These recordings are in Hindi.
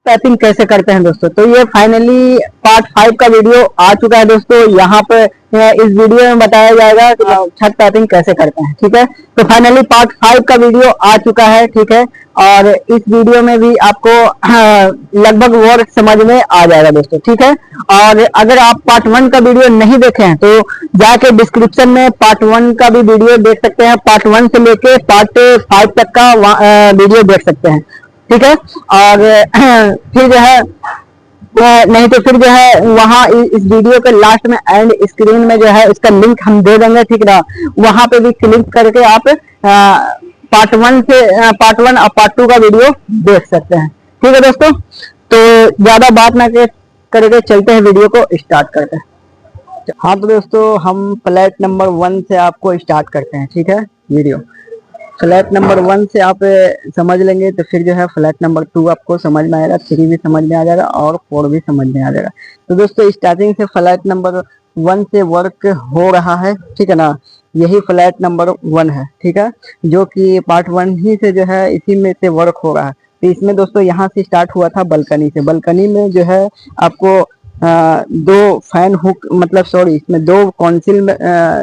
टाइपिंग कैसे करते हैं दोस्तों। तो ये फाइनली पार्ट 5 का वीडियो आ चुका है दोस्तों। यहाँ पे इस वीडियो में बताया जाएगा कि छत टाइपिंग कैसे करते हैं। ठीक है, तो फाइनली पार्ट 5 का वीडियो आ चुका है। ठीक है, और इस वीडियो में भी आपको लगभग वर्ड समझ में आ जाएगा दोस्तों। ठीक है, और अगर आप पार्ट 1 का वीडियो नहीं देखे हैं तो जाके डिस्क्रिप्शन में पार्ट 1 का भी वीडियो देख सकते हैं। पार्ट 1 से लेके पार्ट 5 तक का वीडियो देख सकते हैं। ठीक है, और फिर जो है नहीं तो फिर जो है वहाँ इस वीडियो के लास्ट में एंड स्क्रीन में जो है इसका लिंक हम दे देंगे। ठीक ना, वहां पे भी क्लिक करके आप पार्ट 1 और पार्ट 2 का वीडियो देख सकते हैं। ठीक है दोस्तों, तो ज्यादा बात ना करके चलते हैं, वीडियो को स्टार्ट करते हैं। हाँ तो दोस्तों, हम फ्लैट नंबर 1 से आपको स्टार्ट करते हैं। ठीक है, वीडियो फ्लैट नंबर 1 से आप समझ लेंगे तो फिर जो है फ्लैट नंबर 2 आपको समझ में आएगा, 3 भी समझ में आ जाएगा और 4 भी समझ में आ जाएगा। तो दोस्तों स्टार्टिंग से फ्लैट नंबर 1 से वर्क हो रहा है। ठीक है ना, यही फ्लैट नंबर 1 है। ठीक है, जो कि पार्ट 1 ही से जो है इसी में से वर्क हो रहा है। तो इसमें दोस्तों यहाँ से स्टार्ट हुआ था बलकनी से। बलकनी में जो है आपको दो फैन हुक मतलब सॉरी इसमें दो कॉन्सिल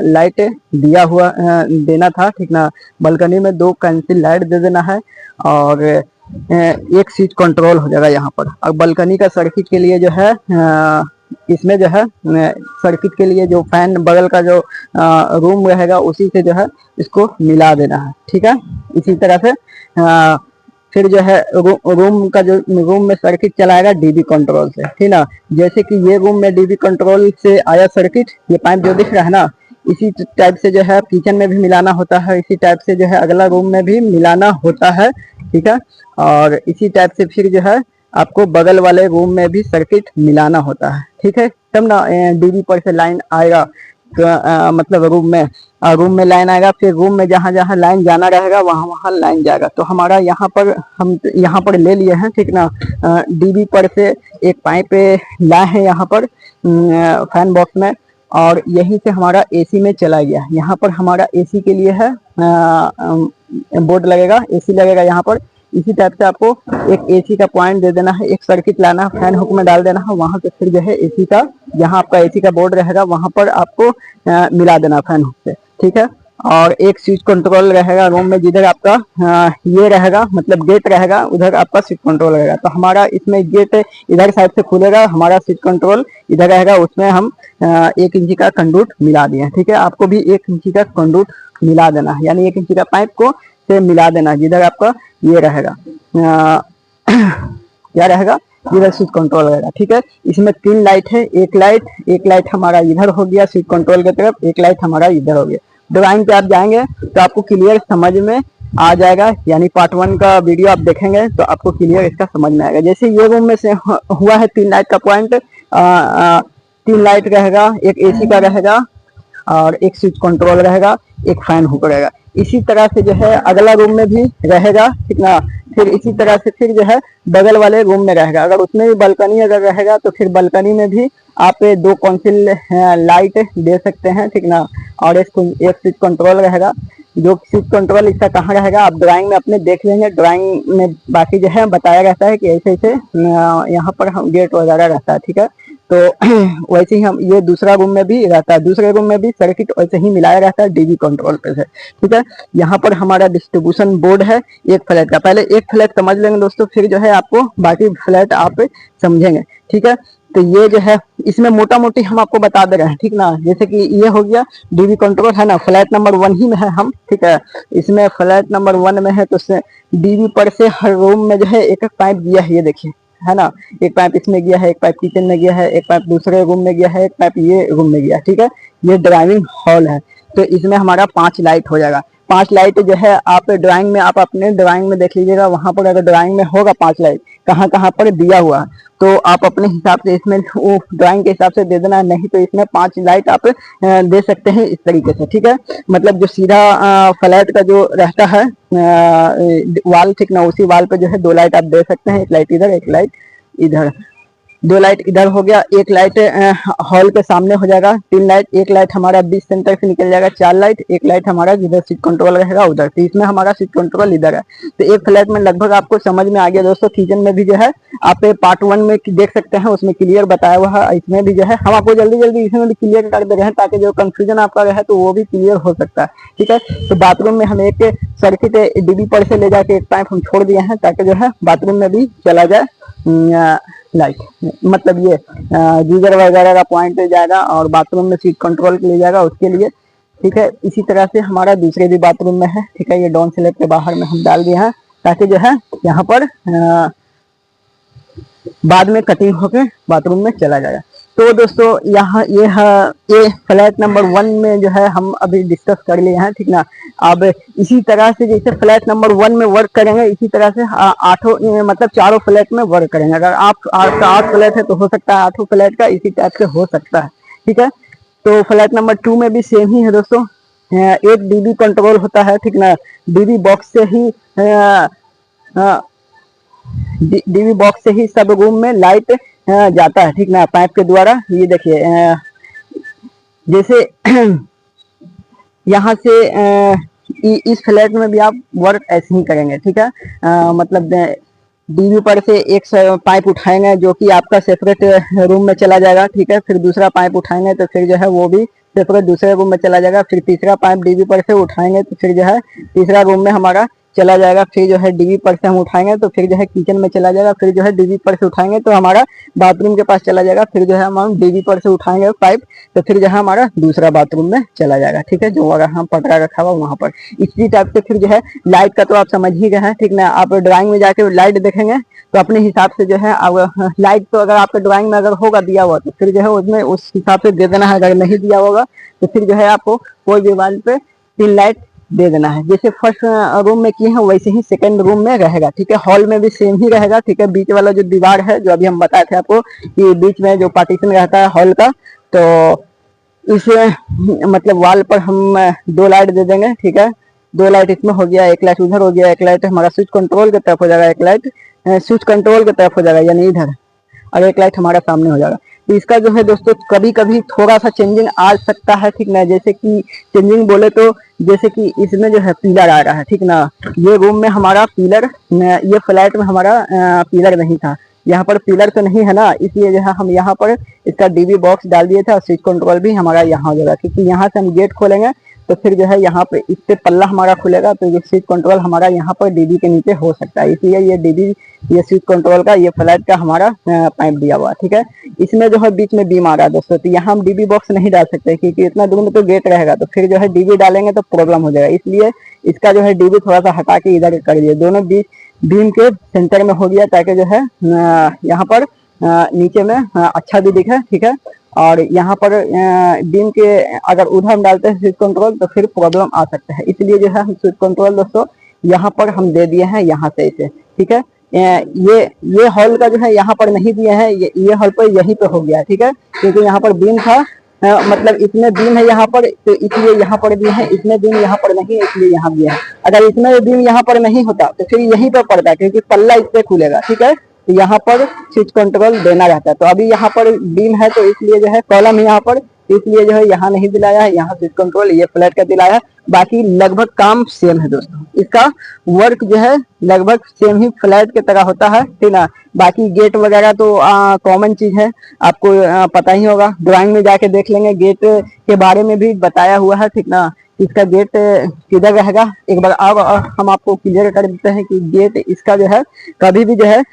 लाइट दिया हुआ देना था। ठीक ना, बलकनी में दो कॉन्सिल लाइट दे देना है और एक स्विच कंट्रोल हो जाएगा यहाँ पर। और बलकनी का सर्किट के लिए जो है इसमें जो है सर्किट के लिए जो फैन बगल का जो रूम रहेगा उसी से जो है इसको मिला देना है। ठीक है, इसी तरह से फिर जो है रूम का जो रूम में सर्किट चलाएगा डीबी कंट्रोल से। ठीक ना, जैसे कि ये रूम में डीबी कंट्रोल से आया सर्किट, ये पाइप जो दिख रहा है ना, इसी टाइप से जो है किचन में भी मिलाना होता है, इसी टाइप से जो है अगला रूम में भी मिलाना होता है। ठीक है, और इसी टाइप से फिर जो है आपको बगल वाले रूम में भी सर्किट मिलाना होता है। ठीक है, तब ना डीबी पर से लाइन आएगा मतलब रूम में लाइन आएगा, फिर रूम में जहां जहां लाइन जाना रहेगा वहां वहां लाइन जाएगा। तो हमारा यहाँ पर हम यहाँ पर ले लिए हैं। ठीक ना, डीबी पर से एक पाइप लाए हैं यहाँ पर फैन बॉक्स में, और यहीं से हमारा एसी में चला गया। यहाँ पर हमारा एसी के लिए है बोर्ड लगेगा, एसी लगेगा यहाँ पर। इसी टाइप से आपको एक एसी का पॉइंट दे देना है, एक सर्किट लाना है, फैन हुक में डाल देना है, वहां से फिर जो है एसी का जहां आपका एसी का बोर्ड रहेगा वहां पर आपको मिला देना फैन हुक से। ठीक है, और एक स्विच कंट्रोल रहेगा रूम में, जिधर आपका ये रहेगा मतलब गेट रहेगा उधर आपका स्विच कंट्रोल रहेगा। तो हमारा इसमें गेट इधर साइड से खुलेगा, हमारा स्विच कंट्रोल इधर रहेगा, उसमें हम 1 इंची का कंडूट मिला दिए। ठीक है, आपको भी 1 इंची का कंडूट मिला देना है, यानी 1 इंची का पाइप को से मिला देना जिधर आपका ये रहेगा क्या रहेगा, जिधर स्विच कंट्रोल रहेगा। ठीक है, इसमें 3 लाइट है, एक लाइट हमारा इधर हो गया स्विच कंट्रोल की तरफ, एक लाइट हमारा इधर हो गया। ड्राइंग पे आप जाएंगे तो आपको क्लियर समझ में आ जाएगा, यानी पार्ट 1 का वीडियो आप देखेंगे तो आपको क्लियर इसका समझ में आएगा। जैसे ये रूम में से हुआ है 3 लाइट का पॉइंट, 3 लाइट रहेगा, एक एसी का रहेगा और एक स्विच कंट्रोल रहेगा, एक फैन हुक रहेगा। इसी तरह से जो है अगला रूम में भी रहेगा। ठीक ना, फिर इसी तरह से फिर जो है बगल वाले रूम में रहेगा। अगर उसमें भी बालकनी अगर रहेगा तो फिर बालकनी में भी आप 2 कॉन्सिल लाइट दे सकते हैं। ठीक ना, और एक स्विच कंट्रोल रहेगा। जो स्विच कंट्रोल इसका कहाँ रहेगा आप ड्राइंग में अपने देख लेंगे, ड्राइंग में बाकी जो है बताया रहता है कि ऐसे ऐसे यहाँ पर हम गेट वगैरह रहता है। ठीक है, तो वैसे ही हम ये दूसरा रूम में भी रहता है, दूसरे रूम में भी सर्किट वैसे ही मिलाया रहता है डीबी कंट्रोल पे से। ठीक है, यहाँ पर हमारा डिस्ट्रीब्यूशन बोर्ड है एक फ्लैट का। पहले एक फ्लैट समझ लेंगे दोस्तों, फिर जो है आपको बाकी फ्लैट आप समझेंगे। ठीक है, तो ये जो है इसमें मोटा मोटी हम आपको बता दे रहे हैं। ठीक ना, जैसे कि ये हो गया डीबी कंट्रोल है ना, फ्लैट नंबर 1 ही में है हम। ठीक है, इसमें फ्लैट नंबर 1 में है तो डीबी पर से हर रूम में जो है एक एक पाइप दिया है, ये देखिए है ना, एक पाइप इसमें गया है, एक पाइप किचन में गया है, एक पाइप दूसरे रूम में गया है, एक पाइप ये रूम में गया। ठीक है, ये ड्राइविंग हॉल है, तो इसमें हमारा 5 लाइट हो जाएगा। 5 लाइट जो है आप ड्राइंग में आप अपने ड्राइंग में देख लीजिएगा, वहां पर अगर ड्राइंग में होगा 5 लाइट कहाँ कहाँ पर दिया हुआ है तो आप अपने हिसाब से इसमें वो ड्राइंग के हिसाब से दे देना, नहीं तो इसमें 5 लाइट आप दे सकते हैं इस तरीके से। ठीक है, मतलब जो सीधा फ्लैट का जो रहता है वाल, ठीक ना, उसी वाल पे जो है 2 लाइट आप दे सकते हैं, एक लाइट इधर एक लाइट इधर। दो लाइट इधर हो गया, एक लाइट हॉल के सामने हो जाएगा, 3 लाइट, एक लाइट हमारा बीच सेंटर से निकल जाएगा, 4 लाइट, एक लाइट हमारा जिधर सीट कंट्रोल रहेगा उधर। तो इसमें हमारा सीट कंट्रोल इधर है। तो एक फ्लैट में लगभग आपको समझ में आ गया दोस्तों। किचन में भी जो है आप पार्ट 1 में देख सकते हैं, उसमें क्लियर बताया हुआ है। इसमें भी जो है हम आपको जल्दी जल्दी इसमें भी क्लियर कर दे रहे हैं ताकि जो कंफ्यूजन आपका रहे तो वो भी क्लियर हो सकता है, ठीक है। तो बाथरूम में हम एक सर्किट डीबी पर से ले जाके एक पाइप हम छोड़ दिए हैं ताकि जो है बाथरूम में भी चला जाए लाइट, मतलब ये गीजर वगैरह का पॉइंट जाएगा और बाथरूम में सीट कंट्रोल के लिए जाएगा उसके लिए, ठीक है। इसी तरह से हमारा दूसरे भी बाथरूम में है, ठीक है। ये डाउन स्लैब के बाहर में हम डाल दिए हैं ताकि जो है यहाँ पर बाद में कटिंग होकर बाथरूम में चला जाएगा। तो दोस्तों यहाँ ये फ्लैट नंबर 1 में जो है हम अभी डिस्कस कर लिए हैं, ठीक ना। अब इसी तरह से जैसे फ्लैट नंबर 1 में वर्क करेंगे इसी तरह से आठों मतलब चारों फ्लैट में वर्क करेंगे। अगर आप 8 फ्लैट है तो हो सकता है 8 फ्लैट का इसी टाइप से हो सकता है, ठीक है। तो फ्लैट नंबर 2 में भी सेम ही है दोस्तों। एक डीबी कंट्रोल होता है, ठीक ना। डीबी बॉक्स से ही डीबी बॉक्स से ही सब रूम में लाइट जाता है, ठीक ना, पाइप के द्वारा। ये देखिए जैसे यहाँ से इस फ्लैट में भी आप वर्क ऐसे ही करेंगे, ठीक है। मतलब डीबी पर से एक पाइप उठाएंगे जो कि आपका सेपरेट रूम में चला जाएगा, ठीक है। फिर दूसरा पाइप उठाएंगे तो फिर जो है वो भी सेपरेट दूसरे रूम में चला जाएगा। फिर तीसरा पाइप डीबी पर से उठाएंगे तो फिर जो है तीसरा रूम में हमारा चला जाएगा। फिर जो है डीबी पर से हम उठाएंगे तो फिर जो है किचन में चला जाएगा। फिर जो है डीबी पर से उठाएंगे तो हमारा बाथरूम के पास चला जाएगा। फिर जो है हम डीबी पर से उठाएंगे पाइप तो फिर जो है हमारा दूसरा बाथरूम में चला जाएगा, ठीक है। जो अगर हम पटरा रखा हुआ वहां पर इसी टाइप से फिर जो है लाइट का तो आप समझ ही गए हैं, ठीक ना। आप ड्राइंग में जाके लाइट देखेंगे तो अपने हिसाब से जो है लाइट तो अगर आपके ड्राइंग में अगर होगा दिया हुआ तो फिर जो है उसमें उस हिसाब से दे देना है। अगर नहीं दिया होगा तो फिर जो है आपको कोई भी वाल पे 3 लाइट दे देना है। जैसे फर्स्ट रूम में किए हैं वैसे ही सेकंड रूम में रहेगा, ठीक है। हॉल में भी सेम ही रहेगा, ठीक है। बीच वाला जो दीवार है जो अभी हम बताए थे आपको कि बीच में जो पार्टीशन रहता है हॉल का, तो इस मतलब वाल पर हम 2 लाइट दे देंगे, ठीक है। 2 लाइट इसमें हो गया, एक लाइट उधर हो गया, एक लाइट हमारा स्विच कंट्रोल की तरफ हो जाएगा, एक लाइट स्विच कंट्रोल की तरफ हो जाएगा यानी इधर, और एक लाइट हमारा सामने हो जाएगा। तो इसका जो है दोस्तों कभी कभी थोड़ा सा चेंजिंग आ सकता है, ठीक ना। जैसे कि चेंजिंग बोले तो जैसे कि इसमें जो है पिलर आ रहा है, ठीक ना। ये रूम में हमारा पिलर, ये फ्लैट में हमारा पिलर नहीं था, यहाँ पर पिलर तो नहीं है ना, इसलिए जो है हम यहाँ पर इसका डीबी बॉक्स डाल दिए थे और स्विच कंट्रोल भी हमारा यहाँ हो जाएगा। क्योंकि यहाँ से हम गेट खोलेंगे तो फिर जो है यहाँ पे इससे पल्ला हमारा खुलेगा तो ये स्विच कंट्रोल हमारा यहाँ पर डीबी के नीचे हो सकता है। इसलिए ये डीबी, ये स्विच कंट्रोल का, ये फ्लैट का हमारा पाइप दिया हुआ है, ठीक है। इसमें जो है बीच में बीम आ रहा है दोस्तों, तो यहाँ हम डीबी बॉक्स नहीं डाल सकते क्योंकि इतना दूर में तो गेट रहेगा, तो फिर जो है डीबी डालेंगे तो प्रॉब्लम हो जाएगा। इसलिए इसका जो है डीबी थोड़ा सा हटा के इधर कर दिए, दोनों बीम के सेंटर में हो गया ताकि जो है यहाँ पर नीचे में अच्छा भी दिखे, ठीक है। और यहाँ पर बीम के अगर उधर हम डालते हैं स्विच कंट्रोल तो फिर प्रॉब्लम आ सकता है। इसलिए जो है हम स्विच कंट्रोल दोस्तों यहाँ पर हम दे दिए हैं, यहाँ से इसे, ठीक है। ये हॉल का जो है यहाँ पर नहीं दिए हैं, ये हॉल पर यहीं पे हो गया, ठीक है। क्योंकि यहाँ पर बीम था, मतलब इसमें बीम है यहाँ पर तो इसलिए यहाँ पर भी है, इसमें बीम यहाँ पर नहीं है इसलिए यहाँ भी है। अगर इसमें बीम यहाँ पर नहीं होता तो फिर यहीं पर पड़ता क्योंकि पल्ला इस पे खुलेगा, ठीक है। तो यहाँ पर स्विच कंट्रोल देना रहता है। तो अभी यहाँ पर बीम है तो इसलिए जो है कॉलम यहाँ पर, इसलिए जो है यहाँ नहीं दिलाया है, यहाँ स्विच कंट्रोल ये फ्लैट का दिलाया है। बाकी लगभग काम सेम है दोस्तों, इसका वर्क जो है लगभग सेम ही फ्लैट की तरह होता है, ठीक ना। बाकी गेट वगैरह तो कॉमन चीज है, आपको पता ही होगा, ड्राइंग में जाके देख लेंगे, गेट के बारे में भी बताया हुआ है, ठीक ना। इसका गेट किधर रहेगा एक बार अब हम आपको क्लियर कर देते हैं कि गेट इसका जो है कभी भी जो है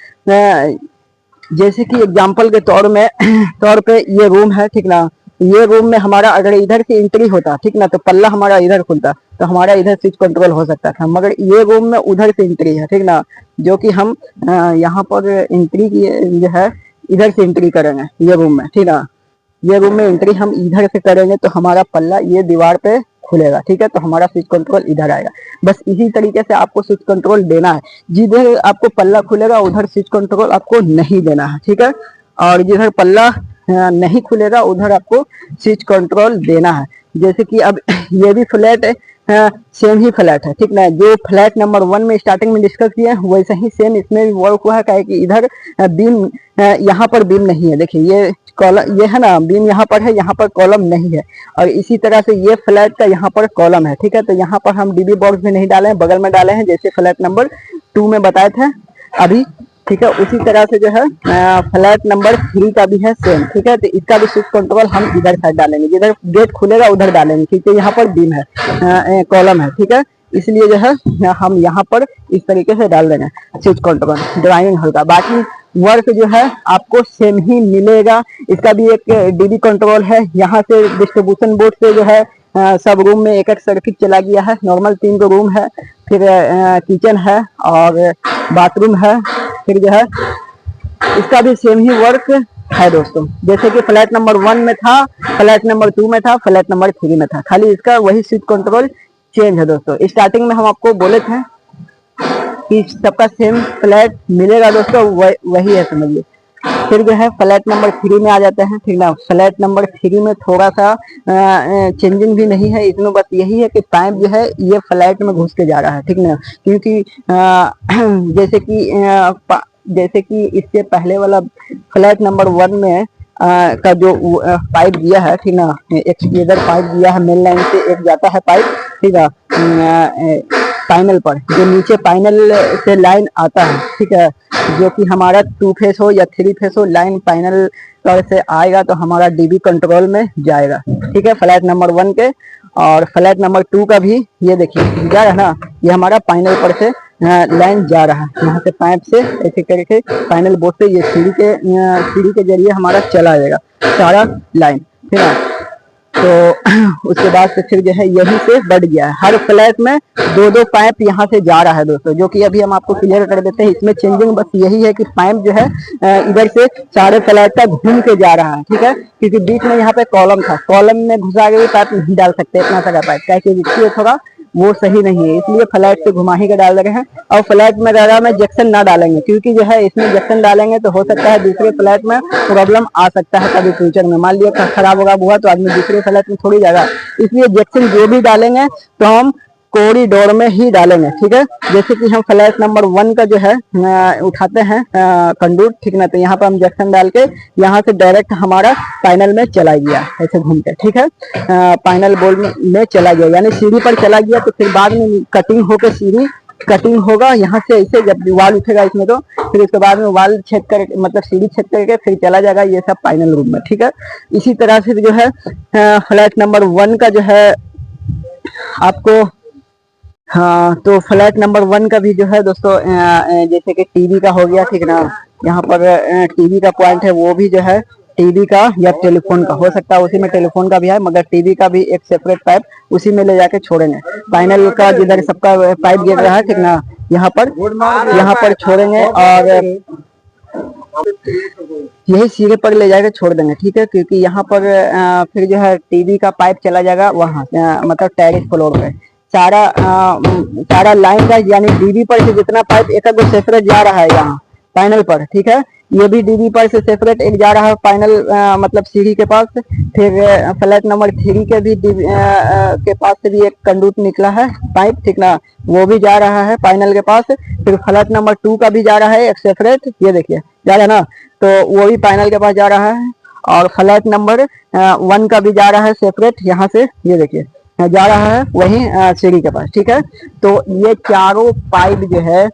जैसे कि एग्जांपल के तौर पे ये रूम है, ठीक ना। ये रूम में हमारा अगर इधर से एंट्री होता, ठीक ना, तो पल्ला हमारा इधर खुलता तो हमारा इधर स्विच कंट्रोल हो सकता था, मगर ये रूम में उधर से एंट्री है, ठीक ना। जो कि हम यहाँ पर एंट्री की जो है इधर से एंट्री करेंगे ये रूम में, ठीक ना। ये रूम में एंट्री हम इधर से करेंगे तो हमारा पल्ला ये दीवार पे खुलेगा, ठीक है। तो हमारा स्विच कंट्रोल इधर आएगा। बस इसी तरीके से आपको स्विच कंट्रोल देना है, जिधर आपको पल्ला खुलेगा उधर स्विच कंट्रोल आपको नहीं देना है, ठीक है। और जिधर पल्ला नहीं खुलेगा उधर आपको स्विच कंट्रोल देना है। जैसे कि अब ये भी फ्लैट सेम ही फ्लैट है, ठीक ना। जो फ्लैट नंबर 1 में स्टार्टिंग में डिस्कस किया है वैसा ही सेम इसमें भी वर्क हुआ है। क्या है कि इधर बीम, यहाँ पर बीम नहीं है, देखिए ये कॉलम, ये है ना बीम यहाँ पर है, यहाँ पर कॉलम नहीं है। और इसी तरह से ये फ्लैट का यहाँ पर कॉलम है, ठीक है। तो यहाँ पर हम डीबी बॉक्स भी नहीं डाले हैं, बगल में डाले हैं जैसे फ्लैट नंबर 2 में बताए थे अभी, ठीक है। उसी तरह से जो है फ्लैट नंबर 3 का भी है सेम, ठीक है। तो इसका भी स्विच कंट्रोल हम इधर साइड डालेंगे, जिधर गेट खुलेगा उधर डालेंगे, क्योंकि यहाँ पर बीम है, कॉलम है, ठीक है। इसलिए जो है हम यहाँ पर इस तरीके से डाल देंगे स्विच कंट्रोल ड्राइविंग हॉल का। बाकी वर्क जो है आपको सेम ही मिलेगा। इसका भी एक डीबी कंट्रोल है, यहाँ से डिस्ट्रीब्यूशन बोर्ड से जो है सब रूम में एक एक सर्किट चला गया है। नॉर्मल 3 रूम है, फिर किचन है और बाथरूम है, फिर जो है इसका भी सेम ही वर्क है दोस्तों। जैसे कि फ्लैट नंबर 1 में था, फ्लैट नंबर 2 में था, फ्लैट नंबर 3 में था, खाली इसका वही स्विच कंट्रोल चेंज है दोस्तों। स्टार्टिंग में हम आपको बोले थे कि सबका सेम फ्लैट मिलेगा दोस्तों, वही है समझिए। फिर जो है फ्लैट नंबर 3 में आ जाते हैं, ठीक ना। फ्लैट नंबर 3 में थोड़ा सा चेंजिंग भी नहीं है, इसमें बस यही है कि पाइप जो है ये फ्लैट में घुस के जा रहा है, ठीक ना। क्योंकि जैसे कि इससे पहले वाला फ्लैट नंबर 1 में का जो पाइप दिया है, ठीक ना, एक इधर पाइप दिया है, मेन लाइन से एक जाता है पाइप, ठीक है, पैनल पर, जो नीचे पैनल से लाइन आता है, ठीक है। जो कि हमारा 2 फेस हो या 3 फेस हो, लाइन पैनल पर से आएगा तो हमारा डीबी कंट्रोल में जाएगा, ठीक है, फ्लैट नंबर 1 के। और फ्लैट नंबर 2 का भी ये देखिए जा रहा है ना, ये हमारा पैनल पर से लाइन जा रहा है, यहाँ से पाइप से ऐसे करके पैनल बोर्ड से ये सीढ़ी के जरिए हमारा चला जाएगा सारा लाइन, ठीक है। तो उसके बाद से फिर जो है यही से बढ़ गया है, हर फ्लैट में 2-2 पाइप यहाँ से जा रहा है दोस्तों, जो कि अभी हम आपको क्लियर कर देते हैं। इसमें चेंजिंग बस यही है कि पाइप जो है इधर से सारे फ्लैट का घूम के जा रहा है, ठीक है। क्योंकि बीच में यहाँ पे कॉलम था, कॉलम में घुसा के पाइप नहीं डाल सकते इतना सारा पाइप, क्या कि इसलिए थोड़ा वो सही नहीं है, इसलिए फ्लैट से घुमा ही के डाल रहे हैं। और फ्लैट में ज़्यादा में जंक्शन ना डालेंगे, क्योंकि जो है इसमें जंक्शन डालेंगे तो हो सकता है दूसरे फ्लैट में प्रॉब्लम आ सकता है कभी फ्यूचर में। मान लिया खराब होगा हुआ तो आदमी दूसरे फ्लैट में थोड़ी जाएगा, इसलिए जंक्शन जो भी डालेंगे तो हम कॉरिडोर में ही डालेंगे, ठीक है। जैसे कि हम फ्लैट नंबर 1 का जो है उठाते हैं कंडूर, ठीक ना, तो यहाँ पर हम जंक्शन डाल के यहाँ से डायरेक्ट हमारा पैनल में चला गया ऐसे घूम के, ठीक है। पैनल बोर्ड में चला गया, यानी सीढ़ी पर चला गया, तो फिर बाद में कटिंग होकर सीढ़ी कटिंग होगा यहाँ से ऐसे, जब वाल उठेगा इसमें तो फिर उसके बाद में वाल छेद कर, मतलब सीढ़ी छेद करके फिर चला जाएगा ये सब पैनल रूम में, ठीक है। इसी तरह से जो है फ्लैट नंबर 1 का जो है आपको, हाँ, तो फ्लैट नंबर 1 का भी जो है दोस्तों जैसे कि टीवी का हो गया, ठीक ना, यहाँ पर टीवी का पॉइंट है, वो भी जो है टीवी का या टेलीफोन का हो सकता है, उसी में टेलीफोन का भी है, मगर टीवी का भी एक सेपरेट पाइप उसी में ले जाके छोड़ेंगे। पैनल का जिधर सबका पाइप गिर रहा है, ठीक ना, यहाँ पर छोड़ेंगे और यही सिरे पर ले जाके छोड़ देंगे, ठीक है। क्योंकि यहाँ पर फिर जो है टीवी का पाइप चला जाएगा वहाँ, मतलब टेरेस फ्लोर पे सारा लाइन का, यानी डीबी पर से जितना पाइप एक सेपरेट जा रहा है यहाँ पैनल पर, ठीक है। ये भी डीबी पर से सेपरेट एक जा रहा है पैनल, मतलब सीढ़ी के पास। फिर फ्लैट नंबर 3 के भी के पास से भी एक कंडूट निकला है पाइप, ठीक ना, वो भी जा रहा है पैनल के पास। फिर फ्लैट नंबर 2 का भी जा रहा है एक सेपरेट, ये देखिए जा रहा है ना, तो वो भी पैनल के पास जा रहा है। और फ्लैट नंबर 1 का भी जा रहा है सेपरेट, यहाँ से ये देखिए जा रहा है वही सीढ़ी के पास, ठीक है। तो ये चारों पाइप जो है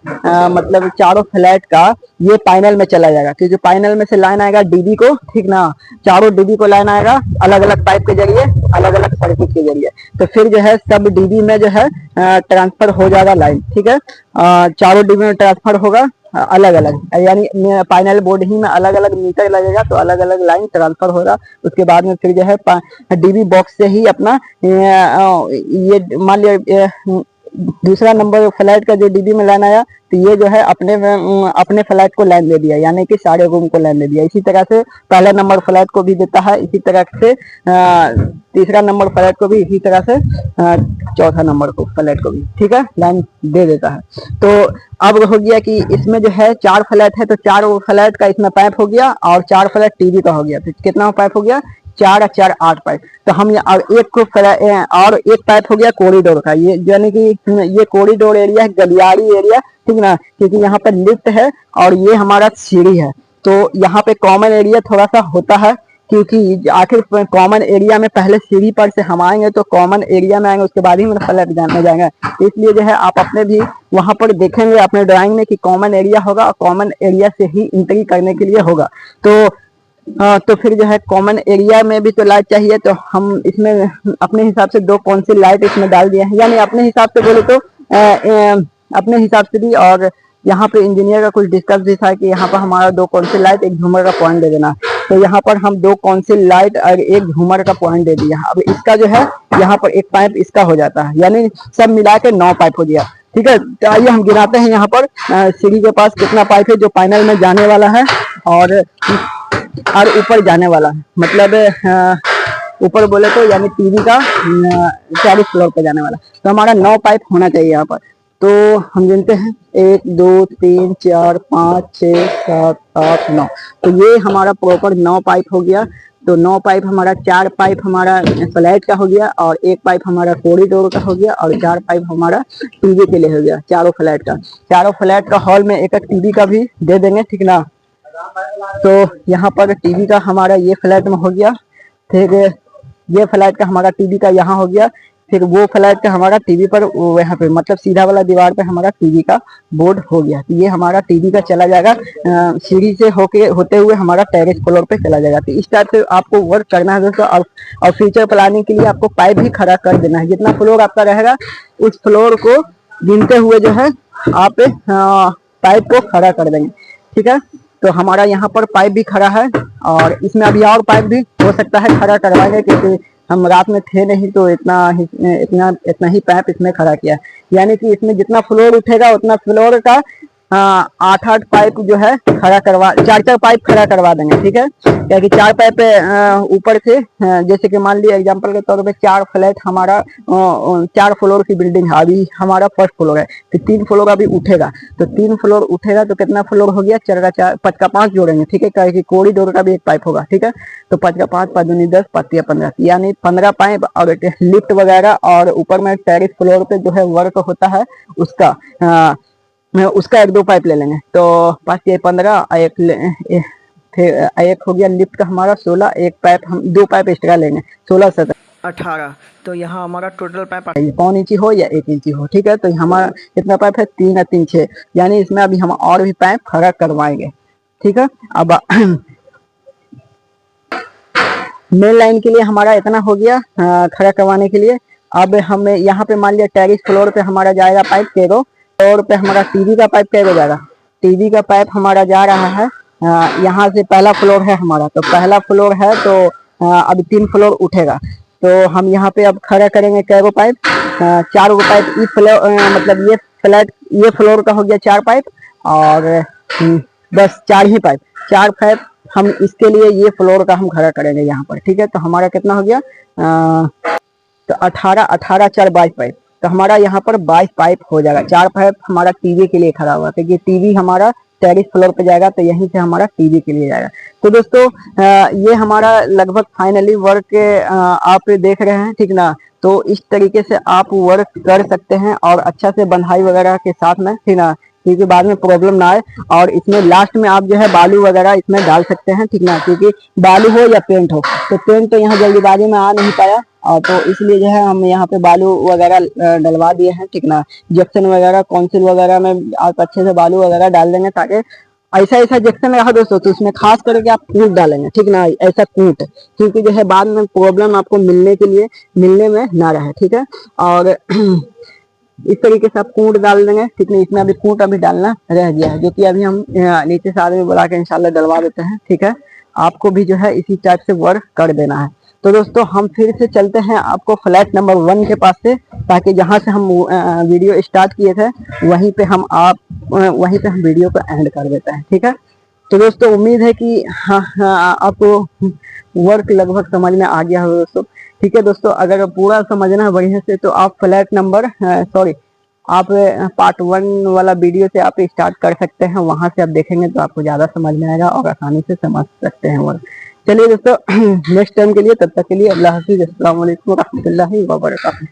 मतलब चारों फ्लैट का ये पैनल में चला जाएगा, क्योंकि पैनल में से लाइन आएगा डीबी को, ठीक ना, चारों डीबी को लाइन आएगा अलग अलग पाइप के जरिए, अलग अलग सर्किट के जरिए। तो फिर जो है सब डीबी में जो है ट्रांसफर हो जाएगा लाइन, ठीक है। चारों डीबी में ट्रांसफर होगा अलग अलग, यानी पैनल बोर्ड ही में अलग अलग मीटर लगेगा, तो अलग अलग लाइन ट्रांसफर होगा। उसके बाद में फिर जो है डीबी बॉक्स से ही अपना ये मान लिया दूसरा नंबर फ्लैट का जो डीबी में लाइन आया, तो ये जो है अपने फ्लैट को लाइन दे दिया, यानी कि सारे रूम को लाइन दे दिया। इसी तरह से पहला नंबर फ्लैट को भी देता है, इसी तरह से तीसरा नंबर फ्लैट को भी, इसी तरह से चौथा नंबर को फ्लैट को भी, ठीक है, लाइन दे देता है। तो अब हो गया कि इसमें जो है 4 फ्लैट है, तो 4 फ्लैट का इसमें पाइप हो गया और 4 फ्लैट टीवी का हो गया, तो कितना पाइप हो गया 4 और 4 8 पाइप। तो हम और एक पाइप हो गया कॉरिडोर का, ये यानी कि ये कॉरिडोर एरिया है, गलियारी एरिया, ठीक ना, क्योंकि यहाँ पर लिफ्ट है और ये हमारा सीढ़ी है। तो यहाँ पे कॉमन एरिया थोड़ा सा होता है, क्योंकि आखिर कॉमन एरिया में पहले सीढ़ी पर से हम आएंगे तो कॉमन एरिया में आएंगे, उसके बाद ही मतलब फ्लैट में जाएंगे। तो इसलिए जो है आप अपने भी वहां पर देखेंगे अपने ड्राइंग में कि कॉमन एरिया होगा और कॉमन एरिया से ही एंट्री करने के लिए होगा। तो फिर जो है कॉमन एरिया में भी तो लाइट चाहिए, तो हम इसमें अपने हिसाब से 2 कौन सी लाइट इसमें डाल दिए हैं, यानी अपने हिसाब से बोले तो अपने हिसाब से भी। और यहाँ पे इंजीनियर का कुछ डिस्कस भी था कि यहाँ पर हमारा 2 कौन सी लाइट, एक झूमर का पॉइंट दे देना। तो यहाँ पर हम 2 कौन सी लाइट और एक झूमर का पॉइंट दे दिया। अब इसका जो है यहाँ पर एक पाइप इसका हो जाता है, यानी सब मिला के 9 पाइप हो गया। ठीक है, तो आइए हम गिनाते हैं यहाँ पर सीढ़ी के पास कितना पाइप है जो पैनल में जाने वाला है और ऊपर जाने वाला है, मतलब ऊपर बोले तो यानी टीवी का 40 फ्लोर पे जाने वाला। तो हमारा 9 पाइप होना चाहिए यहाँ पर। तो हम गिनते हैं 1 2 3 4 5 6 7 8 9। तो ये हमारा प्रॉपर 9 पाइप हो गया। तो 9 पाइप हमारा, 4 पाइप हमारा फ्लैट का हो गया और 1 पाइप हमारा कॉरिडोर का हो गया और 4 पाइप हमारा टीवी के लिए हो गया, चारों फ्लैट का। चारों फ्लैट का हॉल में एक टीवी का भी दे देंगे, ठीक ना। तो यहाँ पर टीवी का हमारा ये फ्लैट में हो गया, फिर ये फ्लैट का हमारा टीवी का यहाँ हो गया, फिर वो फ्लैट का हमारा टीवी पर यहाँ पे मतलब सीधा वाला दीवार पे हमारा टीवी का बोर्ड हो गया। तो ये हमारा टीवी का चला जाएगा, सीढ़ी से होते हुए हमारा टेरेस फ्लोर पे चला जाएगा। तो इस टाइप से आपको वर्क करना है दोस्तों। और फ्यूचर प्लानिंग के लिए आपको पाइप भी खड़ा कर देना है। जितना फ्लोर आपका रहेगा उस फ्लोर को गिनते हुए जो है आप पाइप को खड़ा कर देंगे, ठीक है। तो हमारा यहाँ पर पाइप भी खड़ा है और इसमें अभी और पाइप भी हो सकता है खड़ा करवाएंगे, क्योंकि हम रात में थे नहीं तो इतना ही पाइप इसमें खड़ा किया। यानी कि इसमें जितना फ्लोर उठेगा उतना फ्लोर का 8 पाइप जो है खड़ा करवा, 4 पाइप खड़ा करवा देंगे, ठीक है। क्योंकि 4 पाइप ऊपर से जैसे कि मान लिया एग्जांपल के तौर पे 4 फ्लैट हमारा 4 फ्लोर की बिल्डिंग है, अभी हमारा फर्स्ट फ्लोर है, तो 3 फ्लोर अभी उठेगा। तो 3 फ्लोर उठेगा तो कितना फ्लोर हो गया, 4 का 4 5 का 5 जोड़ेंगे, ठीक है, क्योंकि कॉरिडोर का भी एक पाइप होगा, ठीक है। तो 5 का 5 5 दूनी 10 5 या 15, यानी 15 पाइप और लिफ्ट वगैरह और ऊपर में टेरेस फ्लोर पे जो है वर्क होता है उसका उसका 1-2 पाइप ले लेंगे। तो 5 या 15, फिर एक हो गया लिफ्ट का हमारा 16, एक पाइप हम 2 पाइप एक्स्ट्रा लेंगे, 16 17 18। तो यहाँ हमारा टोटल पाइप पौन इंची हो या 1 इंची हो, ठीक है। तो हमारा कितना पाइप है, 3 या 3 6, यानी इसमें अभी हम और भी पाइप खड़ा करवाएंगे, ठीक है। अब मेन लाइन के लिए हमारा इतना हो गया खड़ा करवाने के लिए। अब हमें यहाँ पे मान लिया टेरेस फ्लोर पे हमारा जाएगा पाइप केरो, फ्लोर पे हमारा टीवी का पाइप कैसे जाएगा, टीवी का पाइप हमारा जा रहा है यहाँ से, पहला फ्लोर है हमारा, तो पहला फ्लोर है तो अब 3 फ्लोर उठेगा। तो हम यहाँ पे अब खड़ा करेंगे कैगो पाइप, 4 पाइप इस फ्लोर मतलब ये फ्लैट ये फ्लोर का हो गया 4 पाइप और बस 4 ही पाइप, 4 पाइप हम इसके लिए ये फ्लोर का हम खड़ा करेंगे यहाँ पर, ठीक है। तो हमारा कितना हो गया तो 18 18 4 22 पाइप। तो हमारा यहाँ पर 22 पाइप हो जाएगा। 4 पाइप हमारा टीवी के लिए खड़ा हुआ, क्योंकि टीवी हमारा टेरेस फ्लोर पे जाएगा तो यहीं से हमारा टीवी के लिए जाएगा। तो दोस्तों ये हमारा लगभग फाइनली वर्क आप देख रहे हैं, ठीक ना। तो इस तरीके से आप वर्क कर सकते हैं और अच्छा से बंधाई वगैरह के साथ में, ठीक ना, क्योंकि बाद में प्रॉब्लम ना आए। और इसमें लास्ट में आप जो है बालू वगैरह इसमें डाल सकते हैं, ठीक ना, क्योंकि बालू हो या पेंट हो, तो पेंट तो यहाँ जल्दीबाजी में आ नहीं पाया और तो इसलिए जो है हम यहाँ पे बालू वगैरह डलवा दिए हैं, ठीक ना। जंक्शन वगैरह कौंसिल वगैरह में आप अच्छे से बालू वगैरह डाल देंगे, ताकि ऐसा जंक्शन रहा दोस्तों तो उसमें खास करके आप कूट डालेंगे, ठीक ना, ऐसा कूट, क्योंकि जो है बाद में प्रॉब्लम आपको मिलने में ना रहे, ठीक है। और इस तरीके से आप कूट डाल देंगे, ठीक है। इसमें अभी कूट अभी डालना रह गया है, जो कि अभी हम नीचे से आदमी बुला के इंशाल्लाह डलवा देते हैं, ठीक है। आपको भी जो है इसी टाइप से वर्क कर देना है। तो दोस्तों हम फिर से चलते हैं आपको फ्लैट नंबर 1 के पास से, ताकि जहां से हम वीडियो स्टार्ट किए थे वहीं पे हम वीडियो को एंड कर देते हैं, ठीक है। तो दोस्तों उम्मीद है कि आपको वर्क लगभग समझ में आ गया हो दोस्तों, ठीक है। दोस्तों अगर पूरा समझना है बढ़िया से तो आप फ्लैट नंबर आप पार्ट 1 वाला वीडियो से आप स्टार्ट कर सकते हैं, वहां से आप देखेंगे तो आपको ज्यादा समझ में आएगा और आसानी से समझ सकते हैं वर्क, चलिए दोस्तों नेक्स्ट टाइम के लिए, तब तक के लिए अल्लाह हाफिज़, अस्सलाम वालेकुम रहमतुल्लाहि व बरकातहू।